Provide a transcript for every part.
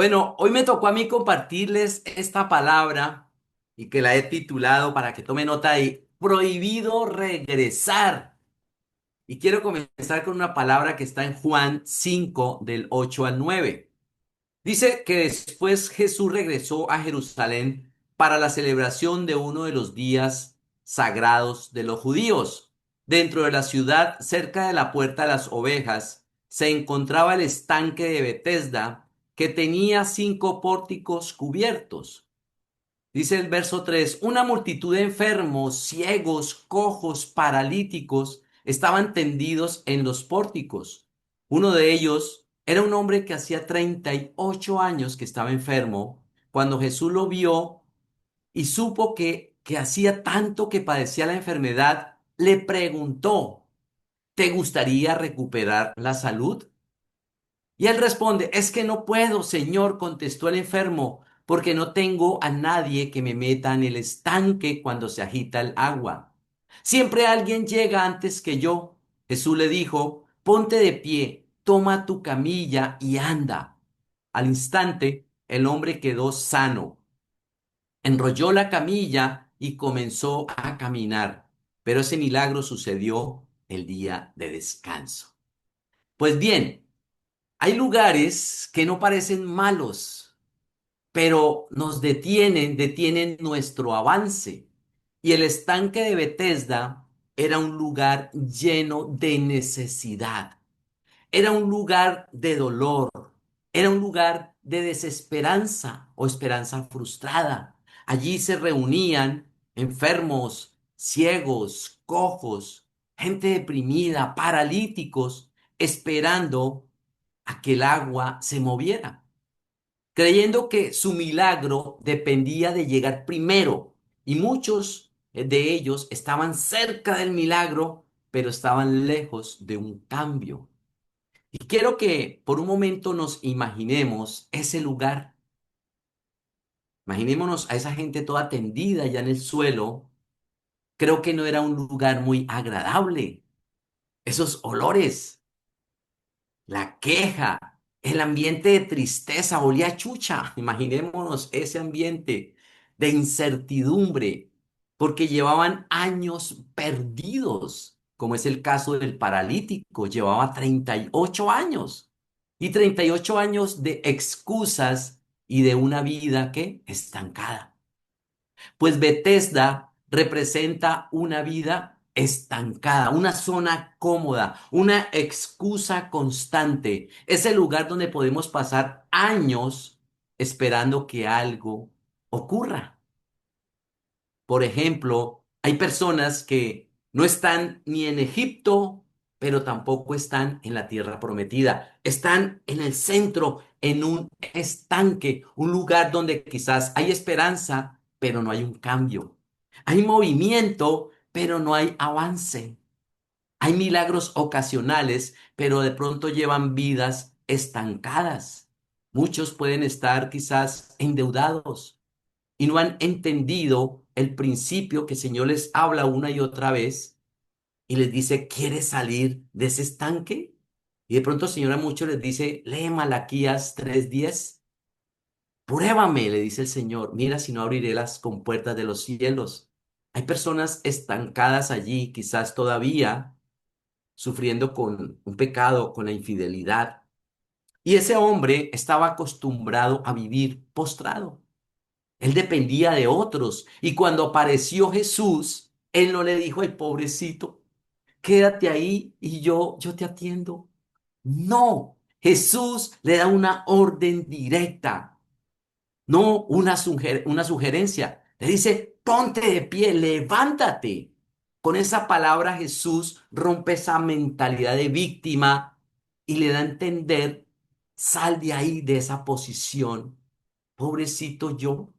Bueno, hoy me tocó a mí compartirles esta palabra y que la he titulado para que tome nota de prohibido regresar. Y quiero comenzar con una palabra que está en Juan 5 del 8 al 9. Dice que después Jesús regresó a Jerusalén para la celebración de uno de los días sagrados de los judíos. Dentro de la ciudad, cerca de la puerta de las ovejas, se encontraba el estanque de Betesda, que tenía 5 pórticos cubiertos. Dice el verso 3: una multitud de enfermos, ciegos, cojos, paralíticos estaban tendidos en los pórticos. Uno de ellos era un hombre que hacía 38 años que estaba enfermo. Cuando Jesús lo vio y supo que hacía tanto que padecía la enfermedad, le preguntó: ¿te gustaría recuperar la salud? Y él responde: es que no puedo, Señor, contestó el enfermo, porque no tengo a nadie que me meta en el estanque cuando se agita el agua. Siempre alguien llega antes que yo. Jesús le dijo: ponte de pie, toma tu camilla y anda. Al instante, el hombre quedó sano, enrolló la camilla y comenzó a caminar. Pero ese milagro sucedió el día de descanso. Pues bien, hay lugares que no parecen malos, pero nos detienen nuestro avance. Y el estanque de Bethesda era un lugar lleno de necesidad, era un lugar de dolor, era un lugar de desesperanza o esperanza frustrada. Allí se reunían enfermos, ciegos, cojos, gente deprimida, paralíticos, esperando a que el agua se moviera, creyendo que su milagro dependía de llegar primero. Y muchos de ellos estaban cerca del milagro, pero estaban lejos de un cambio. Y quiero que por un momento nos imaginemos ese lugar. Imaginémonos a esa gente toda tendida ya en el suelo. Creo que no era un lugar muy agradable. Esos olores, la queja, el ambiente de tristeza, olía a chucha. Imaginémonos ese ambiente de incertidumbre, porque llevaban años perdidos, como es el caso del paralítico, llevaba 38 años y 38 años de excusas y de una vida que estancada. Pues Bethesda representa una vida estancada, una zona cómoda, una excusa constante. Es el lugar donde podemos pasar años esperando que algo ocurra. Por ejemplo, hay personas que no están ni en Egipto, pero tampoco están en la tierra prometida. Están en el centro, en un estanque, un lugar donde quizás hay esperanza, pero no hay un cambio. Hay movimiento, pero no hay avance. Hay milagros ocasionales, pero de pronto llevan vidas estancadas. Muchos pueden estar quizás endeudados y no han entendido el principio que el Señor les habla una y otra vez y les dice: ¿quieres salir de ese estanque? Y de pronto el Señor a muchos les dice: lee Malaquías 3:10. Pruébame, le dice el Señor, mira si no abriré las compuertas de los cielos. Hay personas estancadas allí, quizás todavía sufriendo con un pecado, con la infidelidad. Y ese hombre estaba acostumbrado a vivir postrado. Él dependía de otros. Y cuando apareció Jesús, él no le dijo: ay, pobrecito, quédate ahí y yo te atiendo. No, Jesús le da una orden directa, no una sugerencia. Le dice: ponte de pie, levántate. Con esa palabra Jesús rompe esa mentalidad de víctima y le da a entender: sal de ahí, de esa posición. Pobrecito yo.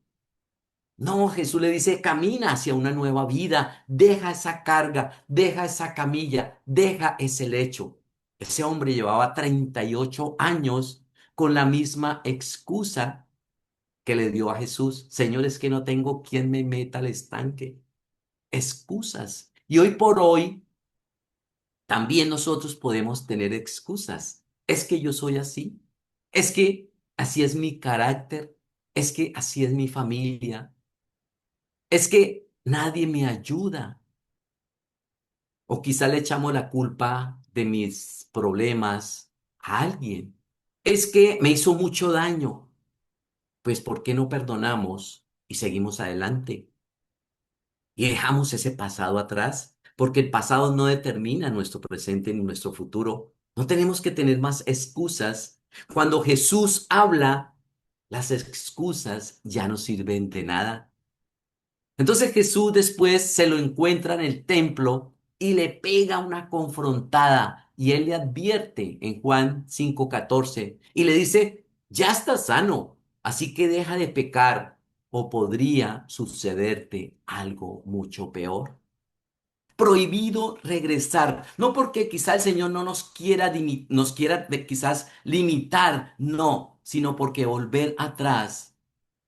No, Jesús le dice: camina hacia una nueva vida, deja esa carga, deja esa camilla, deja ese lecho. Ese hombre llevaba 38 años con la misma excusa que le dio a Jesús: Señor, es que no tengo quien me meta al estanque. Excusas. Y hoy por hoy también nosotros podemos tener excusas. Es que yo soy así. Es que así es mi carácter, es que así es mi familia, es que nadie me ayuda. O quizá le echamos la culpa de mis problemas a alguien. Es que me hizo mucho daño. Pues ¿por qué no perdonamos y seguimos adelante? Y dejamos ese pasado atrás, porque el pasado no determina nuestro presente ni nuestro futuro. No tenemos que tener más excusas. Cuando Jesús habla, las excusas ya no sirven de nada. Entonces Jesús después se lo encuentra en el templo y le pega una confrontada y él le advierte en Juan 5:14 y le dice, ya estás sano, así que deja de pecar o podría sucederte algo mucho peor. Prohibido regresar, no porque quizá el Señor no nos quiera, nos quiera quizás limitar, no, sino porque volver atrás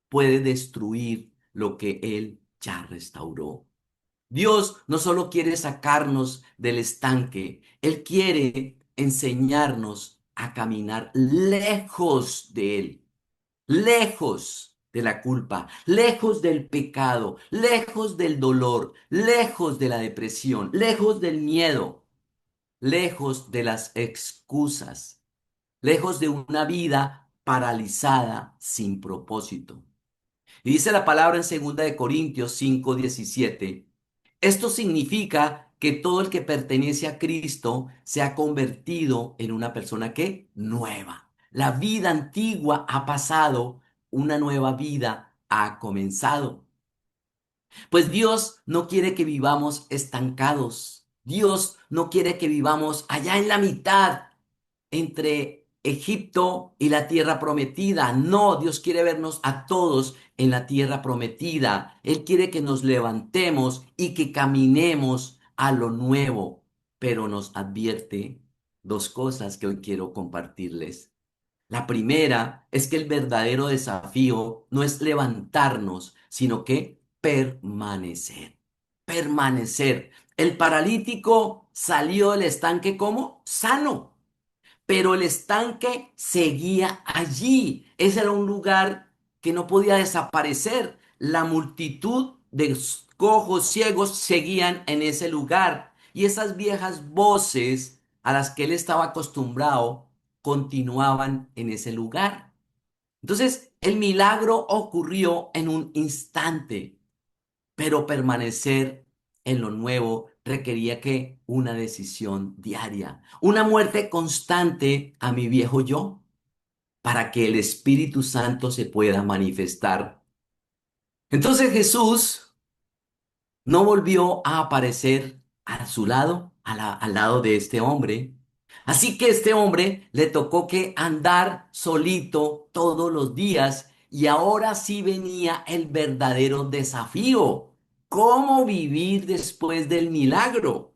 puede destruir lo que Él ya restauró. Dios no solo quiere sacarnos del estanque, Él quiere enseñarnos a caminar lejos de Él, lejos de la culpa, lejos del pecado, lejos del dolor, lejos de la depresión, lejos del miedo, lejos de las excusas, lejos de una vida paralizada sin propósito. Y dice la palabra en 2 de Corintios 5:17. Esto significa que todo el que pertenece a Cristo se ha convertido en una persona que nueva. La vida antigua ha pasado, una nueva vida ha comenzado. Pues Dios no quiere que vivamos estancados. Dios no quiere que vivamos allá en la mitad entre Egipto y la tierra prometida. No, Dios quiere vernos a todos en la tierra prometida. Él quiere que nos levantemos y que caminemos a lo nuevo, pero nos advierte dos cosas que hoy quiero compartirles. La primera es que el verdadero desafío no es levantarnos, sino que permanecer. Permanecer. El paralítico salió del estanque como sano, pero el estanque seguía allí. Ese era un lugar que no podía desaparecer. La multitud de cojos ciegos seguían en ese lugar y esas viejas voces a las que él estaba acostumbrado continuaban en ese lugar. Entonces, el milagro ocurrió en un instante, pero permanecer en lo nuevo requería que una decisión diaria, una muerte constante a mi viejo yo, para que el Espíritu Santo se pueda manifestar. Entonces Jesús no volvió a aparecer a su lado, al lado de este hombre. Así que este hombre le tocó que andar solito todos los días y ahora sí venía el verdadero desafío. ¿Cómo vivir después del milagro?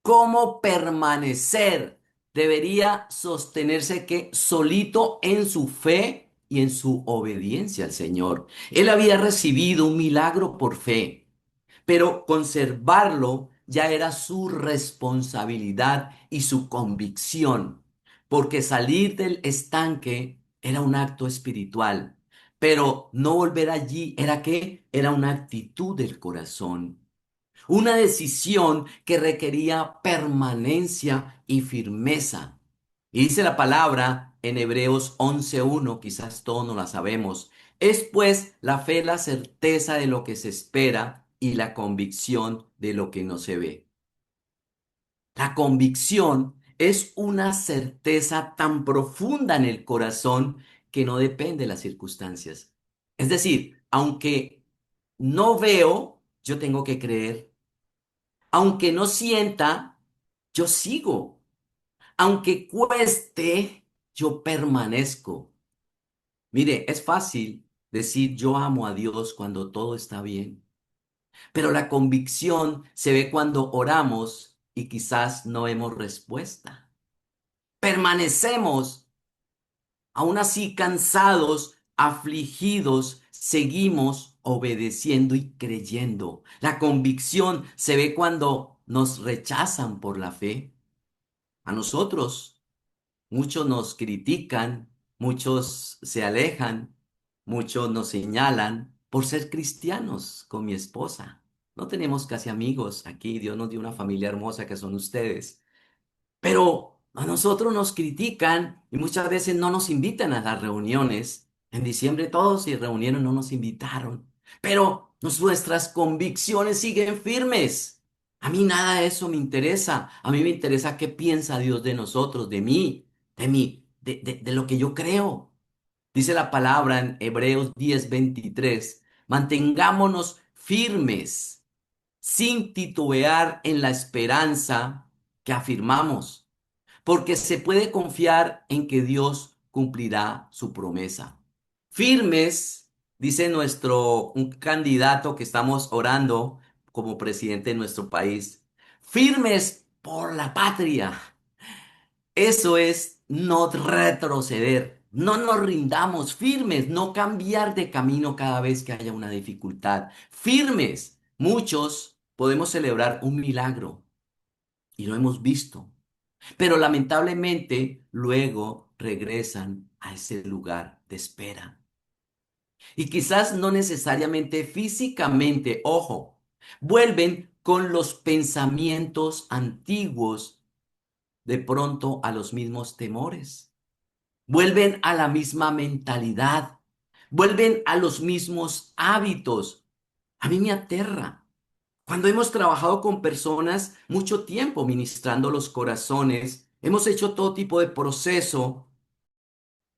¿Cómo permanecer? Debería sostenerse que solito en su fe y en su obediencia al Señor. Él había recibido un milagro por fe, pero conservarlo ya era su responsabilidad y su convicción, porque salir del estanque era un acto espiritual, pero no volver allí era qué, era una actitud del corazón, una decisión que requería permanencia y firmeza. Y dice la palabra en Hebreos 11:1, quizás todos no la sabemos, es pues la fe la certeza de lo que se espera y la convicción de lo que no se ve. La convicción es una certeza tan profunda en el corazón que no depende de las circunstancias. Es decir, aunque no veo, yo tengo que creer. Aunque no sienta, yo sigo. Aunque cueste, yo permanezco. Mire, es fácil decir yo amo a Dios cuando todo está bien, pero la convicción se ve cuando oramos y quizás no vemos respuesta. Permanecemos, aún así cansados, afligidos, seguimos obedeciendo y creyendo. La convicción se ve cuando nos rechazan por la fe. A nosotros, muchos nos critican, Muchos se alejan, muchos nos señalan por ser cristianos con mi esposa. No tenemos casi amigos aquí, Dios nos dio una familia hermosa que son ustedes. Pero a nosotros nos critican y muchas veces no nos invitan a las reuniones. En diciembre todos se reunieron, no nos invitaron. Pero nuestras convicciones siguen firmes. A mí nada de eso me interesa. A mí me interesa qué piensa Dios de nosotros, de lo que yo creo. Dice la palabra en Hebreos 10:23. Mantengámonos firmes, sin titubear en la esperanza que afirmamos, porque se puede confiar en que Dios cumplirá su promesa. Firmes, dice un candidato que estamos orando como presidente de nuestro país, firmes por la patria. Eso es no retroceder. No nos rindamos, firmes, no cambiar de camino cada vez que haya una dificultad. Firmes. Muchos podemos celebrar un milagro y lo hemos visto, pero lamentablemente luego regresan a ese lugar de espera. Y quizás no necesariamente físicamente, ojo, vuelven con los pensamientos antiguos de pronto a los mismos temores, vuelven a la misma mentalidad, vuelven a los mismos hábitos. A mí me aterra. Cuando hemos trabajado con personas mucho tiempo ministrando los corazones, hemos hecho todo tipo de proceso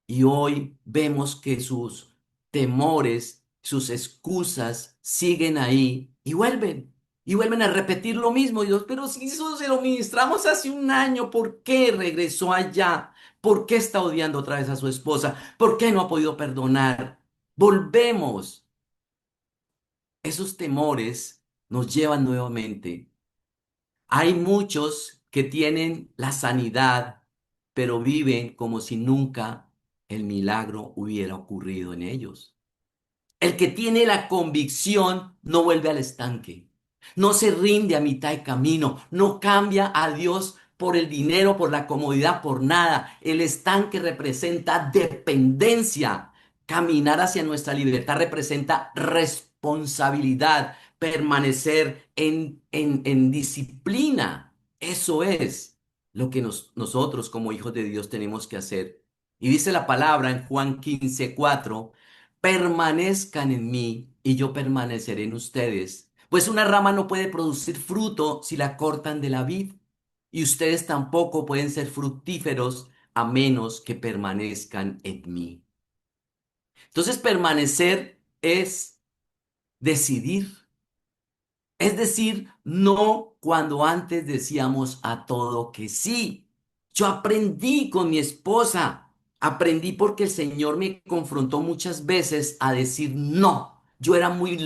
y hoy vemos que sus temores, sus excusas siguen ahí y vuelven a repetir lo mismo. Y Dios, pero si eso se lo ministramos hace un año, ¿por qué regresó allá? ¿Por qué está odiando otra vez a su esposa? ¿Por qué no ha podido perdonar? Volvemos. Esos temores nos llevan nuevamente. Hay muchos que tienen la sanidad, pero viven como si nunca el milagro hubiera ocurrido en ellos. El que tiene la convicción no vuelve al estanque, no se rinde a mitad de camino, no cambia a Dios por el dinero, por la comodidad, por nada. El estanque representa dependencia. Caminar hacia nuestra libertad representa responsabilidad, permanecer en disciplina. Eso es lo que nosotros como hijos de Dios tenemos que hacer. Y dice la palabra en Juan 15:4. Permanezcan en mí y yo permaneceré en ustedes. Pues una rama no puede producir fruto si la cortan de la vid, y ustedes tampoco pueden ser fructíferos a menos que permanezcan en mí. Entonces, permanecer es decidir. Es decir, no cuando antes decíamos a todo que sí. Yo aprendí con mi esposa, aprendí porque el Señor me confrontó muchas veces a decir no. Yo era muy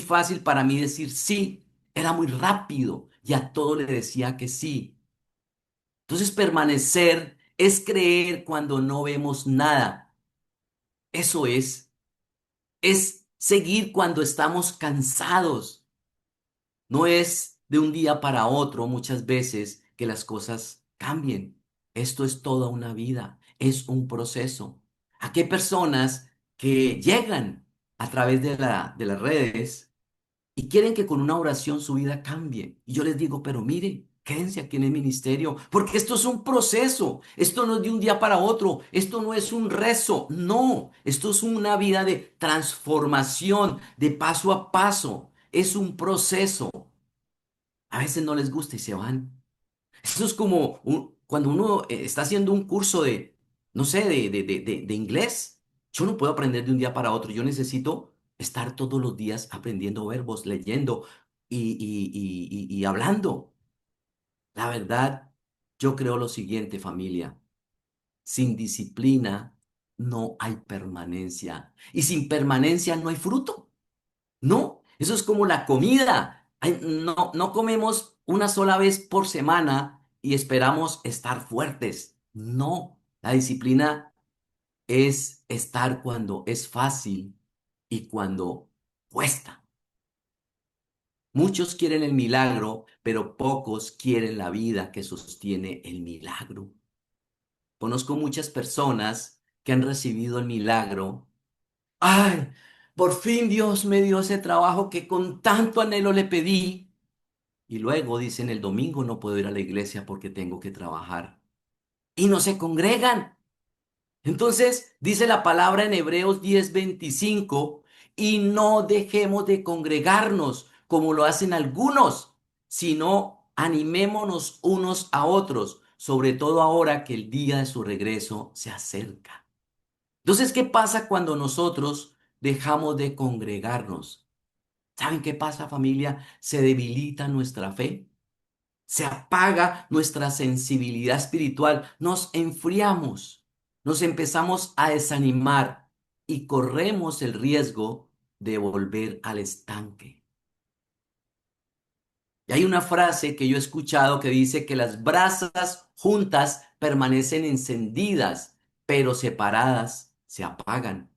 fácil para mí decir sí, era muy rápido y a todo le decía que sí. Entonces, permanecer es creer cuando no vemos nada. Eso es seguir cuando estamos cansados. No es de un día para otro muchas veces que las cosas cambien. Esto es toda una vida, es un proceso. Aquí hay personas que llegan a través de las redes y quieren que con una oración su vida cambie. Y yo les digo, pero mire, quédense aquí en el ministerio, porque esto es un proceso. Esto no es de un día para otro. Esto no es un rezo. No, esto es una vida de transformación, de paso a paso. Es un proceso. A veces no les gusta y se van. Eso es como cuando uno está haciendo un curso de, no sé, de inglés. Yo no puedo aprender de un día para otro. Yo necesito estar todos los días aprendiendo verbos, leyendo y hablando. La verdad, yo creo lo siguiente, familia. Sin disciplina no hay permanencia. Y sin permanencia no hay fruto. No, eso es como la comida. Ay, no, no comemos una sola vez por semana y esperamos estar fuertes. No, la disciplina es estar cuando es fácil y cuando cuesta. Muchos quieren el milagro, pero pocos quieren la vida que sostiene el milagro. Conozco muchas personas que han recibido el milagro. Ay, por fin Dios me dio ese trabajo que con tanto anhelo le pedí. Y luego dicen, el domingo no puedo ir a la iglesia porque tengo que trabajar. Y no se congregan. Entonces, dice la palabra en Hebreos 10:25, y no dejemos de congregarnos como lo hacen algunos, sino animémonos unos a otros, sobre todo ahora que el día de su regreso se acerca. Entonces, ¿qué pasa cuando nosotros dejamos de congregarnos? ¿Saben qué pasa, familia? Se debilita nuestra fe, se apaga nuestra sensibilidad espiritual, nos enfriamos, nos empezamos a desanimar y corremos el riesgo de volver al estanque. Y hay una frase que yo he escuchado que dice que las brasas juntas permanecen encendidas, pero separadas se apagan.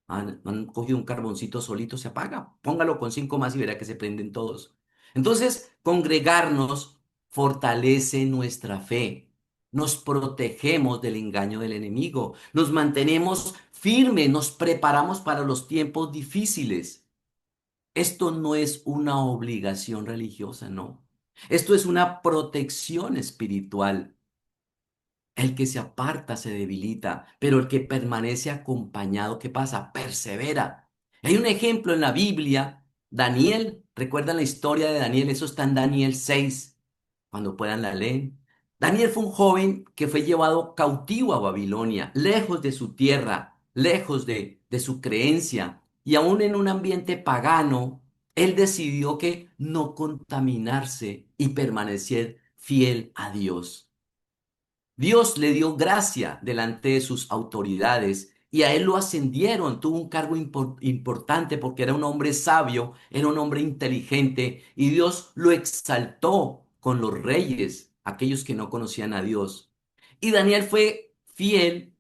Han cogido un carboncito solito, se apaga. Póngalo con 5 más y verá que se prenden todos. Entonces, congregarnos fortalece nuestra fe. Nos protegemos del engaño del enemigo. Nos mantenemos firmes, nos preparamos para los tiempos difíciles. Esto no es una obligación religiosa, no. Esto es una protección espiritual. El que se aparta se debilita, pero el que permanece acompañado, ¿qué pasa? Persevera. Hay un ejemplo en la Biblia, Daniel, ¿recuerdan la historia de Daniel? Eso está en Daniel 6, cuando puedan la leen. Daniel fue un joven que fue llevado cautivo a Babilonia, lejos de su tierra, lejos de su creencia, y aún en un ambiente pagano, él decidió que no contaminarse y permanecer fiel a Dios. Dios le dio gracia delante de sus autoridades y a él lo ascendieron, tuvo un cargo importante porque era un hombre sabio, era un hombre inteligente y Dios lo exaltó con los reyes, aquellos que no conocían a Dios. Y Daniel fue fiel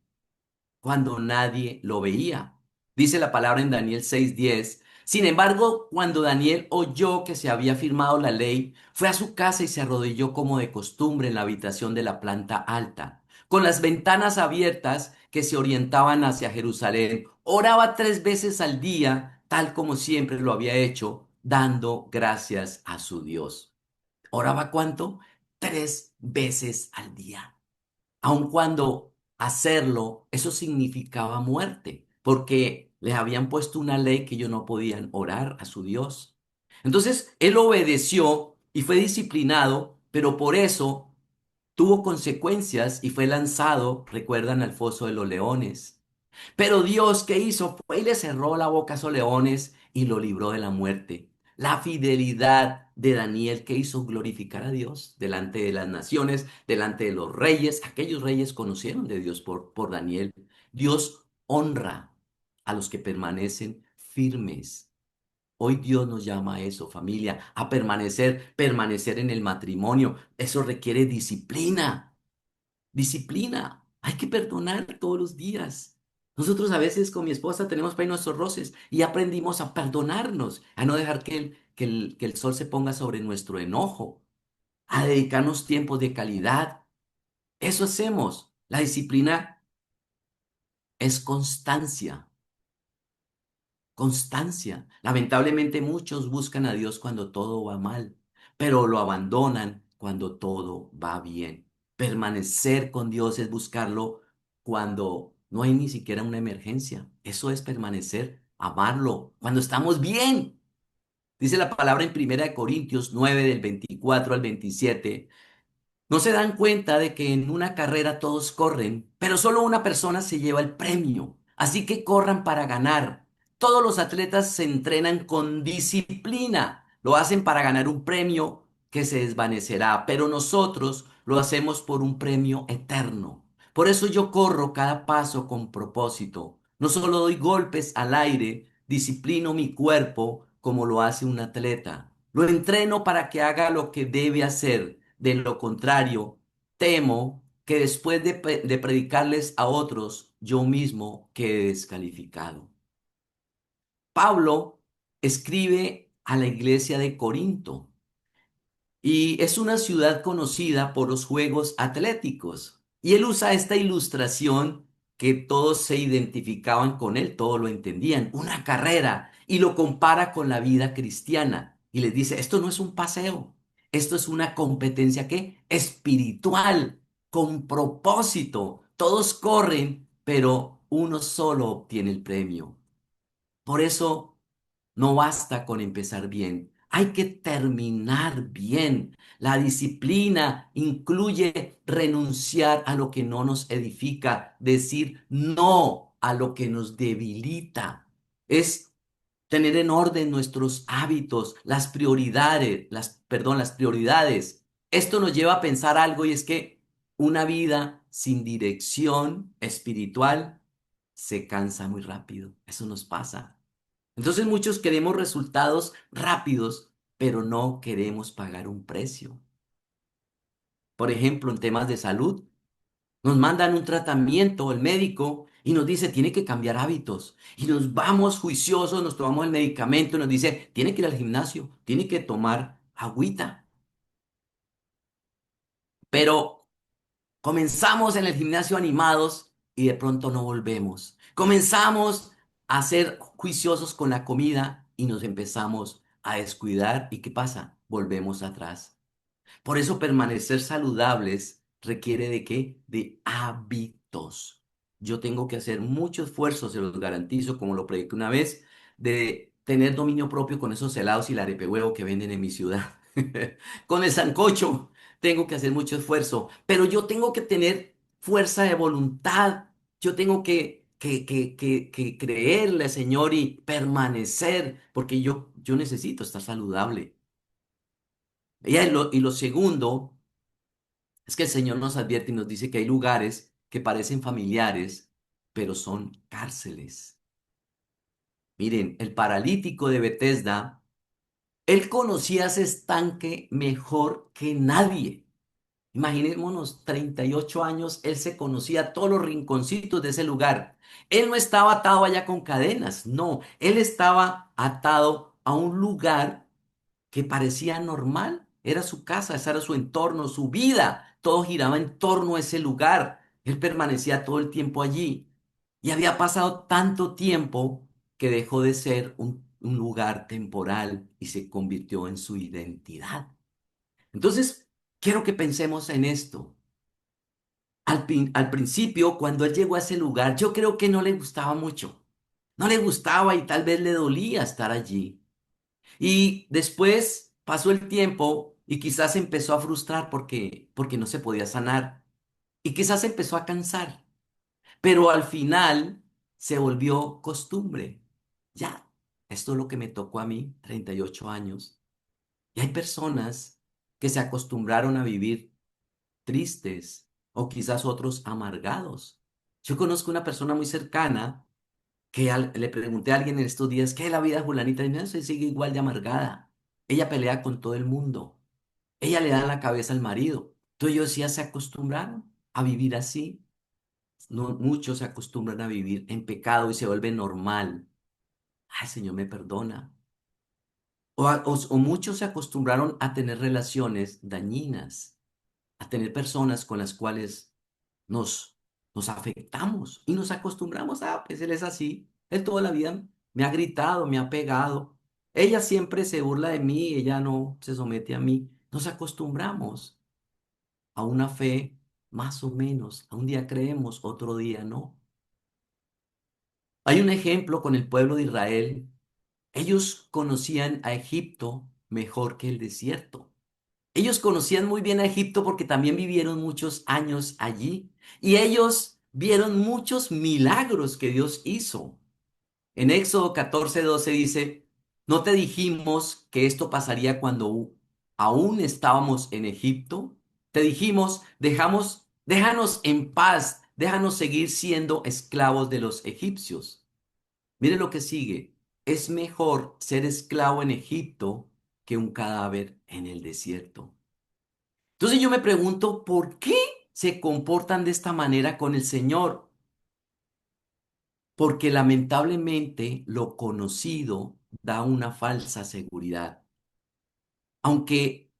cuando nadie lo veía. Dice la palabra en Daniel 6:10. Sin embargo, cuando Daniel oyó que se había firmado la ley, fue a su casa y se arrodilló como de costumbre en la habitación de la planta alta, con las ventanas abiertas que se orientaban hacia Jerusalén. Oraba 3 veces al día, tal como siempre lo había hecho, dando gracias a su Dios. ¿Oraba cuánto? 3 veces al día, aun cuando hacerlo, eso significaba muerte, porque les habían puesto una ley que ellos no podían orar a su Dios. Entonces, él obedeció y fue disciplinado, pero por eso tuvo consecuencias y fue lanzado, recuerdan, al foso de los leones. Pero Dios, ¿qué hizo? Fue y le cerró la boca a esos leones y lo libró de la muerte. La fidelidad de Daniel que hizo glorificar a Dios delante de las naciones, delante de los reyes. Aquellos reyes conocieron de Dios por Daniel. Dios honra a los que permanecen firmes. Hoy Dios nos llama a eso, familia, a permanecer en el matrimonio. Eso requiere disciplina. Disciplina. Hay que perdonar todos los días. Nosotros a veces con mi esposa tenemos por ahí nuestros roces y aprendimos a perdonarnos, a no dejar que el sol se ponga sobre nuestro enojo, a dedicarnos tiempos de calidad. Eso hacemos. La disciplina es constancia. Constancia. Lamentablemente muchos buscan a Dios cuando todo va mal, pero lo abandonan cuando todo va bien. Permanecer con Dios es buscarlo cuando no hay ni siquiera una emergencia. Eso es permanecer, amarlo, cuando estamos bien. Dice la palabra en 1 Corintios 9 del 24 al 27. No se dan cuenta de que en una carrera todos corren, pero solo una persona se lleva el premio. Así que corran para ganar. Todos los atletas se entrenan con disciplina. Lo hacen para ganar un premio que se desvanecerá, pero nosotros lo hacemos por un premio eterno. Por eso yo corro cada paso con propósito. No solo doy golpes al aire, disciplino mi cuerpo como lo hace un atleta. Lo entreno para que haga lo que debe hacer. De lo contrario, temo que después de predicarles a otros, yo mismo quede descalificado. Pablo escribe a la iglesia de Corinto y es una ciudad conocida por los juegos atléticos. Y él usa esta ilustración que todos se identificaban con él, todos lo entendían, una carrera, y lo compara con la vida cristiana. Y les dice, esto no es un paseo, esto es una competencia ¿qué? Espiritual, con propósito. Todos corren, pero uno solo obtiene el premio. Por eso no basta con empezar bien, hay que terminar bien. La disciplina incluye renunciar a lo que no nos edifica, decir no a lo que nos debilita. Es tener en orden nuestros hábitos, las prioridades. Esto nos lleva a pensar algo y es que una vida sin dirección espiritual se cansa muy rápido. Eso nos pasa. Entonces muchos queremos resultados rápidos, pero no queremos pagar un precio. Por ejemplo, en temas de salud, nos mandan un tratamiento, el médico, y nos dice, tiene que cambiar hábitos. Y nos vamos juiciosos, nos tomamos el medicamento y nos dice, tiene que ir al gimnasio, tiene que tomar agüita. Pero comenzamos en el gimnasio animados y de pronto no volvemos. Comenzamos a ser juiciosos con la comida y nos empezamos a descuidar. ¿Y qué pasa? Volvemos atrás. Por eso permanecer saludables requiere de qué? De hábitos. Yo tengo que hacer mucho esfuerzo, se los garantizo, como lo prediqué una vez, de tener dominio propio con esos helados y el arepehuevo que venden en mi ciudad. Con el sancocho tengo que hacer mucho esfuerzo, pero yo tengo que tener fuerza de voluntad. Yo tengo que creerle, Señor, y permanecer, porque yo necesito estar saludable. Y lo segundo es que el Señor nos advierte y nos dice que hay lugares que parecen familiares, pero son cárceles. Miren, el paralítico de Betesda, él conocía ese estanque mejor que nadie. Imaginémonos, 38 años, él se conocía todos los rinconcitos de ese lugar. Él no estaba atado allá con cadenas, no, él estaba atado a un lugar que parecía normal. Era su casa, ese era su entorno, su vida. Todo giraba en torno a ese lugar. Él permanecía todo el tiempo allí. Y había pasado tanto tiempo que dejó de ser un lugar temporal y se convirtió en su identidad. Entonces, quiero que pensemos en esto. Al principio, cuando él llegó a ese lugar, yo creo que no le gustaba mucho. No le gustaba y tal vez le dolía estar allí. Y después pasó el tiempo y quizás se empezó a frustrar porque no se podía sanar. Y quizás se empezó a cansar. Pero al final se volvió costumbre. Ya, esto es lo que me tocó a mí, 38 años. Y hay personas que se acostumbraron a vivir tristes o quizás otros amargados. Yo conozco una persona muy cercana que le pregunté a alguien en estos días, ¿qué es la vida de Julanita? Y no, se sigue igual de amargada. Ella pelea con todo el mundo. Ella le da la cabeza al marido. Entonces yo decía, se acostumbraron a vivir así. No, muchos se acostumbran a vivir en pecado y se vuelve normal. Ay, Señor, me perdona. O muchos se acostumbraron a tener relaciones dañinas, a tener personas con las cuales nos, nos afectamos y nos acostumbramos a, pues él es así. Él toda la vida me ha gritado, me ha pegado. Ella siempre se burla de mí, ella no se somete a mí. Nos acostumbramos a una fe más o menos. A un día creemos, otro día no. Hay un ejemplo con el pueblo de Israel. Ellos conocían a Egipto mejor que el desierto. Ellos conocían muy bien a Egipto porque también vivieron muchos años allí y ellos vieron muchos milagros que Dios hizo. En Éxodo 14:12 dice, ¿no te dijimos que esto pasaría cuando aún estábamos en Egipto? Te dijimos, déjanos en paz, déjanos seguir siendo esclavos de los egipcios. Mire lo que sigue. Es mejor ser esclavo en Egipto que un cadáver en el desierto. Entonces yo me pregunto, ¿por qué se comportan de esta manera con el Señor? Porque lamentablemente lo conocido da una falsa seguridad. Aunque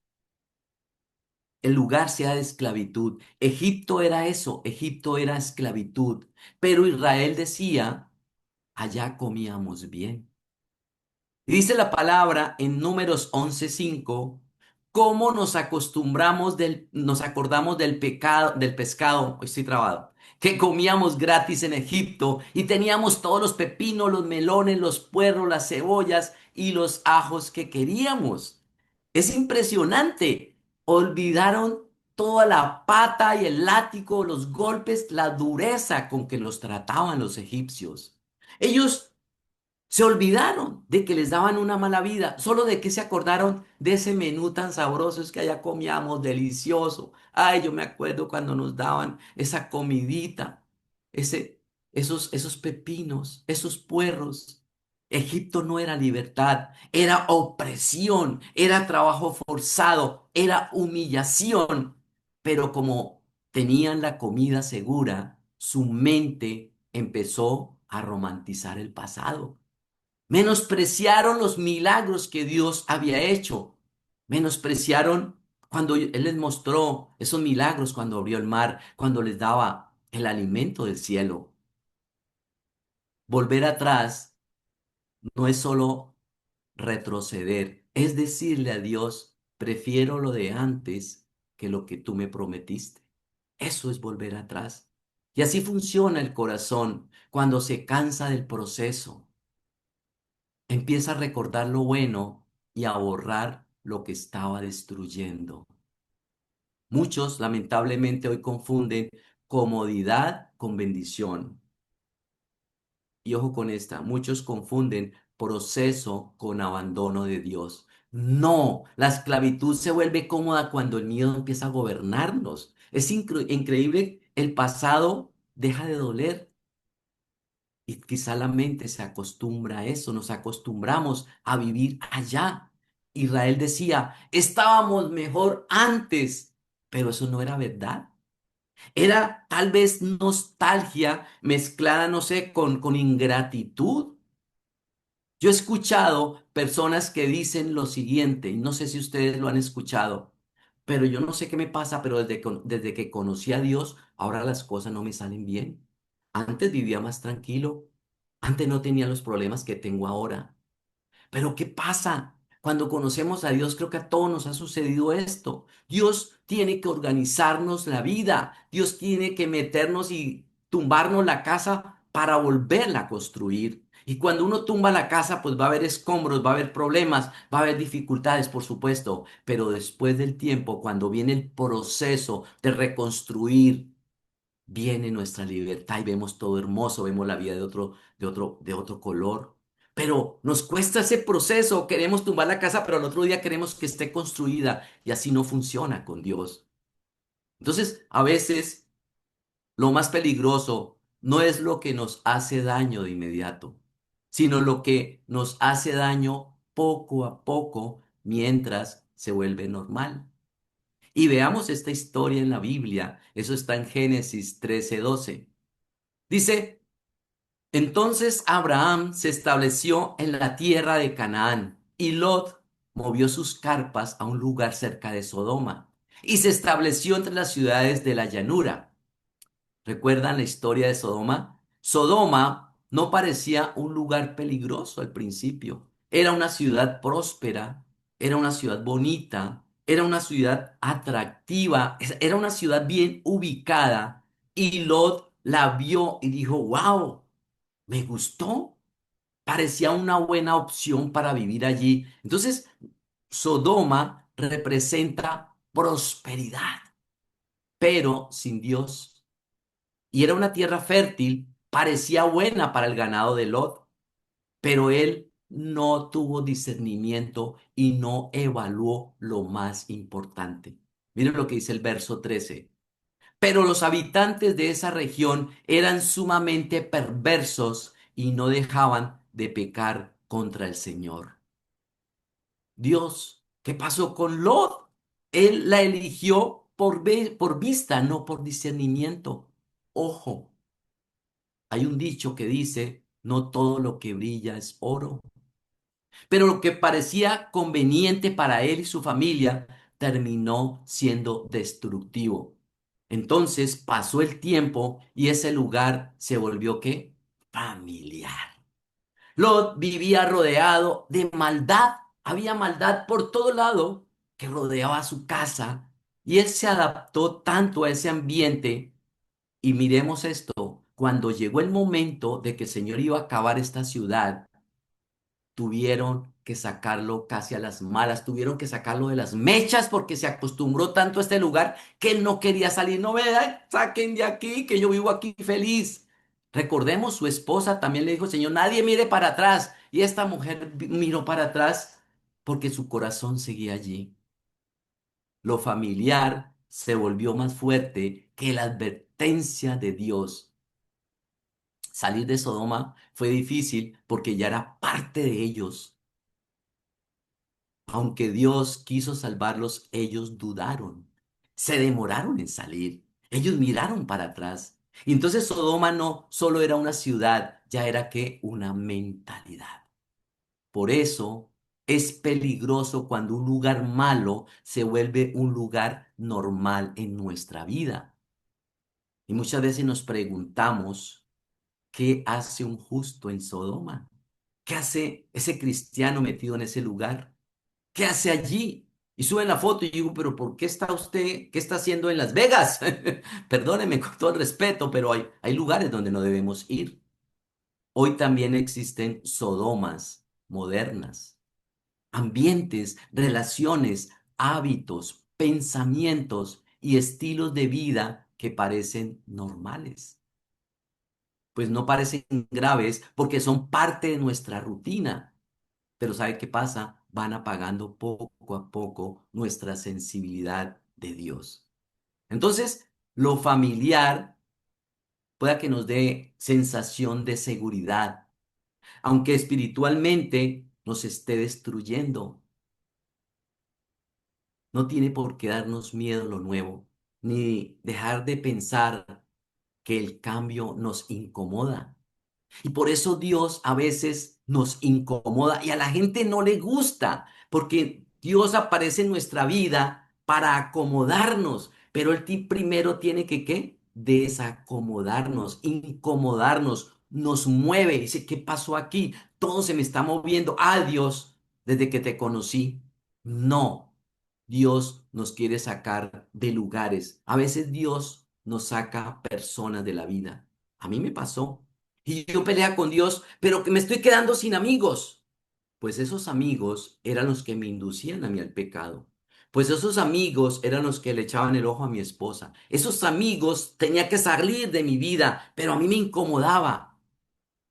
el lugar sea de esclavitud. Egipto era eso, Egipto era esclavitud. Pero Israel decía, allá comíamos bien. Y dice la palabra en Números 11:5, cómo nos acordamos del pecado, del pescado, hoy estoy trabado, que comíamos gratis en Egipto y teníamos todos los pepinos, los melones, los puerros, las cebollas y los ajos que queríamos. Es impresionante. Olvidaron toda la pata y el látigo, los golpes, la dureza con que los trataban los egipcios. Ellos se olvidaron de que les daban una mala vida, solo de que se acordaron de ese menú tan sabroso es que allá comíamos, delicioso. Ay, yo me acuerdo cuando nos daban esa comidita, ese, esos pepinos, esos puerros. Egipto no era libertad, era opresión, era trabajo forzado, era humillación. Pero como tenían la comida segura, su mente empezó a romantizar el pasado. Menospreciaron los milagros que Dios había hecho. Menospreciaron cuando Él les mostró esos milagros, cuando abrió el mar, cuando les daba el alimento del cielo. Volver atrás no es solo retroceder, es decirle a Dios, prefiero lo de antes que lo que tú me prometiste. Eso es volver atrás. Y así funciona el corazón cuando se cansa del proceso. Empieza a recordar lo bueno y a borrar lo que estaba destruyendo. Muchos, lamentablemente, hoy confunden comodidad con bendición. Y ojo con esta, muchos confunden proceso con abandono de Dios. No, la esclavitud se vuelve cómoda cuando el miedo empieza a gobernarnos. Es increíble, el pasado deja de doler. Y quizá la mente se acostumbra a eso, nos acostumbramos a vivir allá. Israel decía, estábamos mejor antes, pero eso no era verdad. Era tal vez nostalgia mezclada, no sé, con ingratitud. Yo he escuchado personas que dicen lo siguiente, y no sé si ustedes lo han escuchado, pero yo no sé qué me pasa, pero desde que conocí a Dios, ahora las cosas no me salen bien. Antes vivía más tranquilo, antes no tenía los problemas que tengo ahora. Pero ¿qué pasa? Cuando conocemos a Dios, creo que a todos nos ha sucedido esto. Dios tiene que organizarnos la vida. Dios tiene que meternos y tumbarnos la casa para volverla a construir. Y cuando uno tumba la casa, pues va a haber escombros, va a haber problemas, va a haber dificultades, por supuesto. Pero después del tiempo, cuando viene el proceso de reconstruir, viene nuestra libertad y vemos todo hermoso, vemos la vida de otro color. Pero nos cuesta ese proceso, queremos tumbar la casa, pero al otro día queremos que esté construida y así no funciona con Dios. Entonces, a veces lo más peligroso no es lo que nos hace daño de inmediato, sino lo que nos hace daño poco a poco mientras se vuelve normal. Y veamos esta historia en la Biblia. Eso está en Génesis 13:12. Dice, entonces Abraham se estableció en la tierra de Canaán y Lot movió sus carpas a un lugar cerca de Sodoma y se estableció entre las ciudades de la llanura. ¿Recuerdan la historia de Sodoma? Sodoma no parecía un lugar peligroso al principio. Era una ciudad próspera, era una ciudad bonita, era una ciudad atractiva, era una ciudad bien ubicada y Lot la vio y dijo, wow. Me gustó, parecía una buena opción para vivir allí. Entonces, Sodoma representa prosperidad, pero sin Dios. Y era una tierra fértil, parecía buena para el ganado de Lot, pero él no tuvo discernimiento y no evaluó lo más importante. Miren lo que dice el verso 13. Pero los habitantes de esa región eran sumamente perversos y no dejaban de pecar contra el Señor. Dios, ¿qué pasó con Lot? Él la eligió por vista, no por discernimiento. Ojo, hay un dicho que dice, no todo lo que brilla es oro. Pero lo que parecía conveniente para él y su familia terminó siendo destructivo. Entonces pasó el tiempo y ese lugar se volvió ¿qué? Familiar. Lot vivía rodeado de maldad. Había maldad por todo lado que rodeaba su casa y él se adaptó tanto a ese ambiente. Y miremos esto, cuando llegó el momento de que el Señor iba a acabar esta ciudad, tuvieron que sacarlo casi a las malas, tuvieron que sacarlo de las mechas porque se acostumbró tanto a este lugar que él no quería salir. No me da, saquen de aquí, que yo vivo aquí feliz. Recordemos, su esposa también le dijo, Señor, nadie mire para atrás. Y esta mujer miró para atrás porque su corazón seguía allí. Lo familiar se volvió más fuerte que la advertencia de Dios. Salir de Sodoma fue difícil porque ya era parte de ellos. Aunque Dios quiso salvarlos, ellos dudaron. Se demoraron en salir. Ellos miraron para atrás. Y entonces Sodoma no solo era una ciudad, ya era que una mentalidad. Por eso es peligroso cuando un lugar malo se vuelve un lugar normal en nuestra vida. Y muchas veces nos preguntamos, ¿qué hace un justo en Sodoma? ¿Qué hace ese cristiano metido en ese lugar? ¿Qué hace allí? Y suben la foto y digo, pero ¿por qué está usted? ¿Qué está haciendo en Las Vegas? Perdóneme con todo el respeto, pero hay lugares donde no debemos ir. Hoy también existen sodomas modernas, ambientes, relaciones, hábitos, pensamientos y estilos de vida que parecen normales. Pues no parecen graves porque son parte de nuestra rutina. Pero ¿sabe qué pasa? Van apagando poco a poco nuestra sensibilidad de Dios. Entonces, lo familiar pueda que nos dé sensación de seguridad, aunque espiritualmente nos esté destruyendo. No tiene por qué darnos miedo lo nuevo, ni dejar de pensar que el cambio nos incomoda. Y por eso Dios a veces nos incomoda y a la gente no le gusta, porque Dios aparece en nuestra vida para acomodarnos, pero primero tiene que, ¿qué? Desacomodarnos, incomodarnos, nos mueve. Dice, ¿qué pasó aquí? Todo se me está moviendo. Ah, Dios, desde que te conocí. No, Dios nos quiere sacar de lugares. A veces Dios nos saca personas de la vida. A mí me pasó. Y yo pelea con Dios, pero que me estoy quedando sin amigos. Pues esos amigos eran los que me inducían a mí al pecado. Pues esos amigos eran los que le echaban el ojo a mi esposa. Esos amigos tenía que salir de mi vida, pero a mí me incomodaba.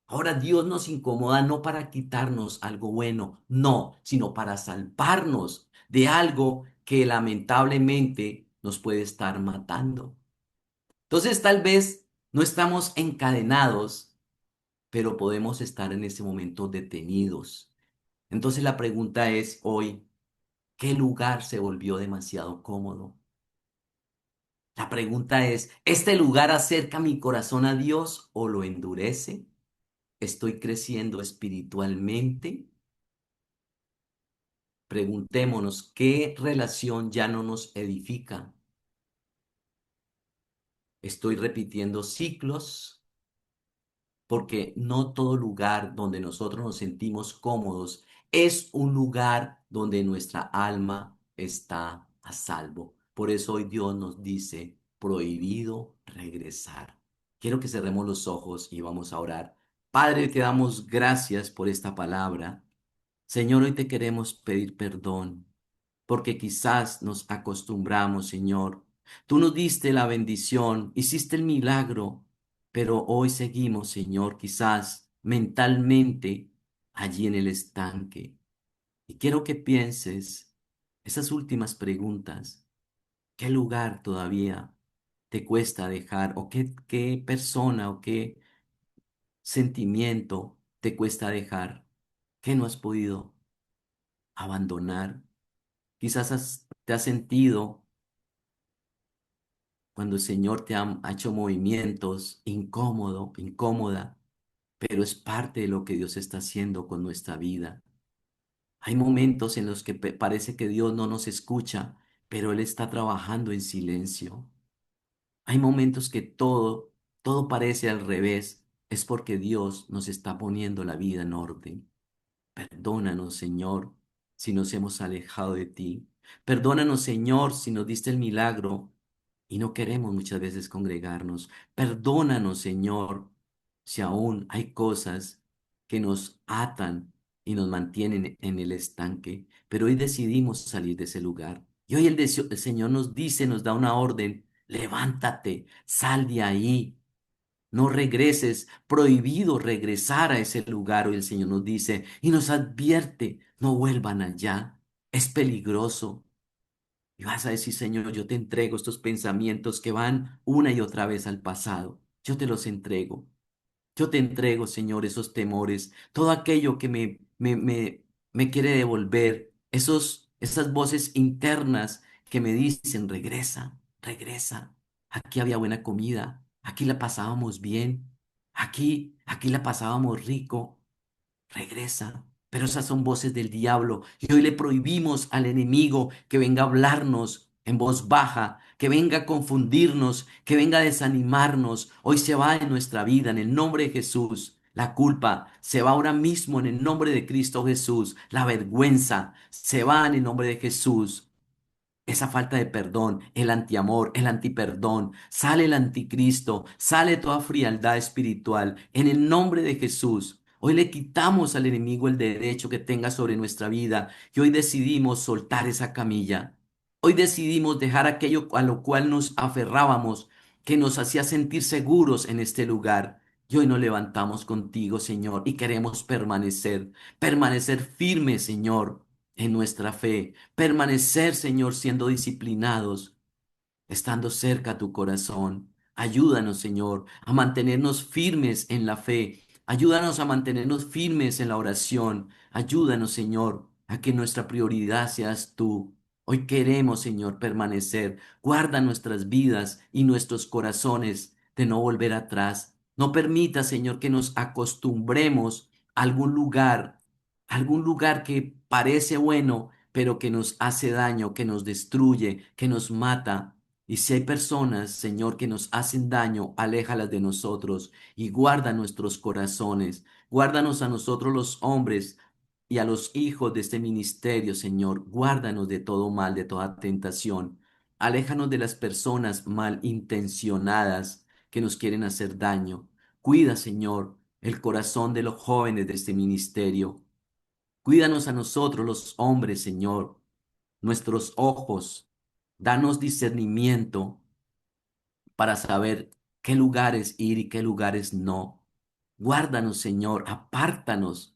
Ahora Dios nos incomoda no para quitarnos algo bueno, no, sino para salvarnos de algo que lamentablemente nos puede estar matando. Entonces tal vez no estamos encadenados, pero podemos estar en ese momento detenidos. Entonces la pregunta es hoy, ¿qué lugar se volvió demasiado cómodo? La pregunta es, ¿este lugar acerca mi corazón a Dios o lo endurece? ¿Estoy creciendo espiritualmente? Preguntémonos, ¿qué relación ya no nos edifica? ¿Estoy repitiendo ciclos? Porque no todo lugar donde nosotros nos sentimos cómodos es un lugar donde nuestra alma está a salvo. Por eso hoy Dios nos dice, prohibido regresar. Quiero que cerremos los ojos y vamos a orar. Padre, te damos gracias por esta palabra. Señor, hoy te queremos pedir perdón porque quizás nos acostumbramos, Señor. Tú nos diste la bendición, hiciste el milagro, pero hoy seguimos, Señor, quizás mentalmente allí en el estanque. Y quiero que pienses esas últimas preguntas. ¿Qué lugar todavía te cuesta dejar? ¿O qué persona o qué sentimiento te cuesta dejar? ¿Qué no has podido abandonar? Quizás te has sentido cuando el Señor ha hecho movimientos incómodo, incómoda, pero es parte de lo que Dios está haciendo con nuestra vida. Hay momentos en los que parece que Dios no nos escucha, pero Él está trabajando en silencio. Hay momentos que todo parece al revés. Es porque Dios nos está poniendo la vida en orden. Perdónanos, Señor, si nos hemos alejado de ti. Perdónanos, Señor, si nos diste el milagro y no queremos muchas veces congregarnos. Perdónanos, Señor, si aún hay cosas que nos atan y nos mantienen en el estanque, pero hoy decidimos salir de ese lugar. Y hoy el Señor nos dice, nos da una orden, levántate, sal de ahí, no regreses, prohibido regresar a ese lugar. Hoy el Señor nos dice y nos advierte, no vuelvan allá, es peligroso. Y vas a decir, Señor, yo te entrego estos pensamientos que van una y otra vez al pasado. Yo te los entrego. Yo te entrego, Señor, esos temores, todo aquello que me quiere devolver, esas voces internas que me dicen, regresa, regresa. Aquí había buena comida, aquí la pasábamos bien, aquí la pasábamos rico. Regresa. Pero esas son voces del diablo y hoy le prohibimos al enemigo que venga a hablarnos en voz baja, que venga a confundirnos, que venga a desanimarnos. Hoy se va en nuestra vida en el nombre de Jesús. La culpa se va ahora mismo en el nombre de Cristo Jesús. La vergüenza se va en el nombre de Jesús. Esa falta de perdón, el antiamor, el antiperdón, sale el anticristo, sale toda frialdad espiritual. En el nombre de Jesús, hoy le quitamos al enemigo el derecho que tenga sobre nuestra vida y hoy decidimos soltar esa camilla. Hoy decidimos dejar aquello a lo cual nos aferrábamos, que nos hacía sentir seguros en este lugar. Y hoy nos levantamos contigo, Señor, y queremos permanecer firmes, Señor, en nuestra fe. Permanecer, Señor, siendo disciplinados, estando cerca a tu corazón. Ayúdanos, Señor, a mantenernos firmes en la fe. Ayúdanos a mantenernos firmes en la oración. Ayúdanos, Señor, a que nuestra prioridad seas tú. Hoy queremos, Señor, permanecer. Guarda nuestras vidas y nuestros corazones de no volver atrás. No permita, Señor, que nos acostumbremos a algún lugar que parece bueno, pero que nos hace daño, que nos destruye, que nos mata. Y si hay personas, Señor, que nos hacen daño, aléjalas de nosotros y guarda nuestros corazones. Guárdanos a nosotros los hombres y a los hijos de este ministerio, Señor. Guárdanos de todo mal, de toda tentación. Aléjanos de las personas malintencionadas que nos quieren hacer daño. Cuida, Señor, el corazón de los jóvenes de este ministerio. Cuídanos a nosotros los hombres, Señor, nuestros ojos. Danos discernimiento para saber qué lugares ir y qué lugares no. Guárdanos, Señor, apártanos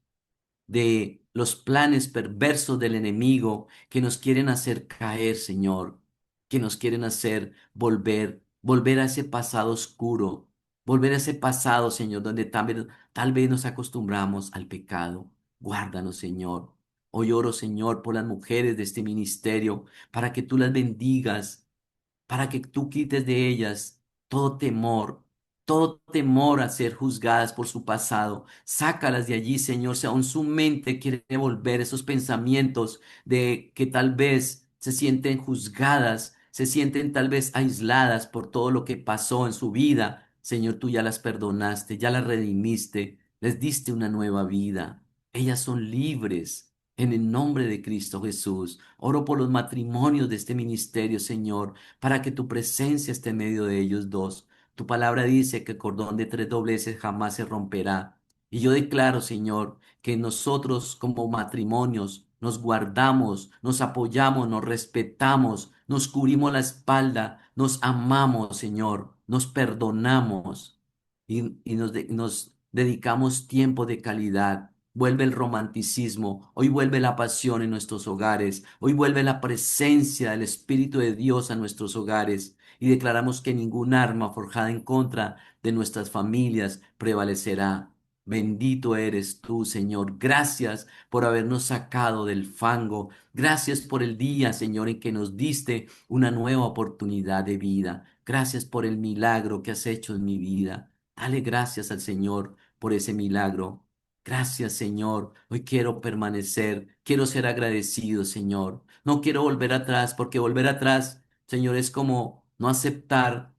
de los planes perversos del enemigo que nos quieren hacer caer, Señor, que nos quieren hacer volver a ese pasado oscuro, volver a ese pasado, Señor, donde tal vez nos acostumbramos al pecado. Guárdanos, Señor. Hoy oro, Señor, por las mujeres de este ministerio, para que tú las bendigas, para que tú quites de ellas todo temor a ser juzgadas por su pasado. Sácalas de allí, Señor, si aún su mente quiere volver esos pensamientos de que tal vez se sienten juzgadas, se sienten tal vez aisladas por todo lo que pasó en su vida. Señor, tú ya las perdonaste, ya las redimiste, les diste una nueva vida. Ellas son libres. En el nombre de Cristo Jesús, oro por los matrimonios de este ministerio, Señor, para que tu presencia esté en medio de ellos dos. Tu palabra dice que el cordón de tres dobleces jamás se romperá. Y yo declaro, Señor, que nosotros como matrimonios nos guardamos, nos apoyamos, nos respetamos, nos cubrimos la espalda, nos amamos, Señor, nos perdonamos y nos dedicamos tiempo de calidad. Vuelve el romanticismo, hoy vuelve la pasión en nuestros hogares, hoy vuelve la presencia del Espíritu de Dios a nuestros hogares y declaramos que ningún arma forjada en contra de nuestras familias prevalecerá. Bendito eres tú, Señor. Gracias por habernos sacado del fango. Gracias por el día, Señor, en que nos diste una nueva oportunidad de vida. Gracias por el milagro que has hecho en mi vida. Dale gracias al Señor por ese milagro. Gracias, Señor. Hoy quiero permanecer, quiero ser agradecido, Señor. No quiero volver atrás, porque volver atrás, Señor, es como no aceptar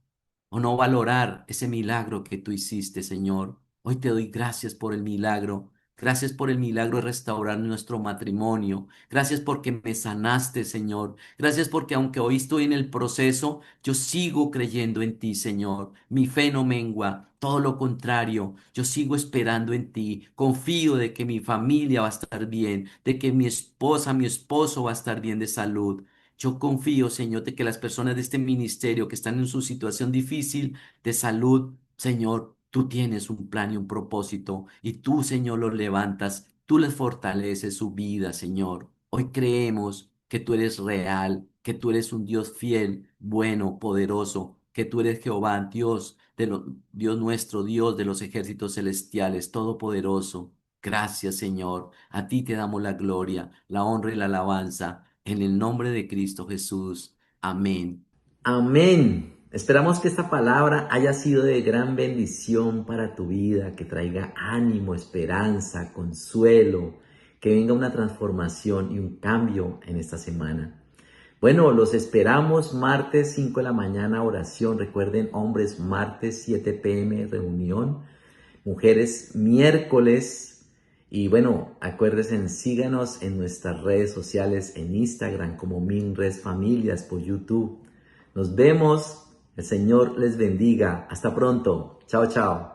o no valorar ese milagro que tú hiciste, Señor. Hoy te doy gracias por el milagro. Gracias por el milagro de restaurar nuestro matrimonio. Gracias porque me sanaste, Señor. Gracias porque aunque hoy estoy en el proceso, yo sigo creyendo en ti, Señor. Mi fe no mengua, todo lo contrario. Yo sigo esperando en ti. Confío de que mi familia va a estar bien, de que mi esposa, mi esposo va a estar bien de salud. Yo confío, Señor, de que las personas de este ministerio que están en su situación difícil de salud, Señor, tú tienes un plan y un propósito y tú, Señor, los levantas, tú les fortaleces su vida, Señor. Hoy creemos que tú eres real, que tú eres un Dios fiel, bueno, poderoso, que tú eres Jehová, Dios nuestro, Dios de los ejércitos celestiales, todopoderoso. Gracias, Señor. A ti te damos la gloria, la honra y la alabanza. En el nombre de Cristo Jesús. Amén. Amén. Esperamos que esta palabra haya sido de gran bendición para tu vida, que traiga ánimo, esperanza, consuelo, que venga una transformación y un cambio en esta semana. Bueno, los esperamos martes 5 de la mañana oración. Recuerden, hombres, martes 7 p.m. reunión. Mujeres, miércoles. Y bueno, acuérdense, síganos en nuestras redes sociales, en Instagram como Minres Familias, por YouTube. Nos vemos. El Señor les bendiga. Hasta pronto. Chao, chao.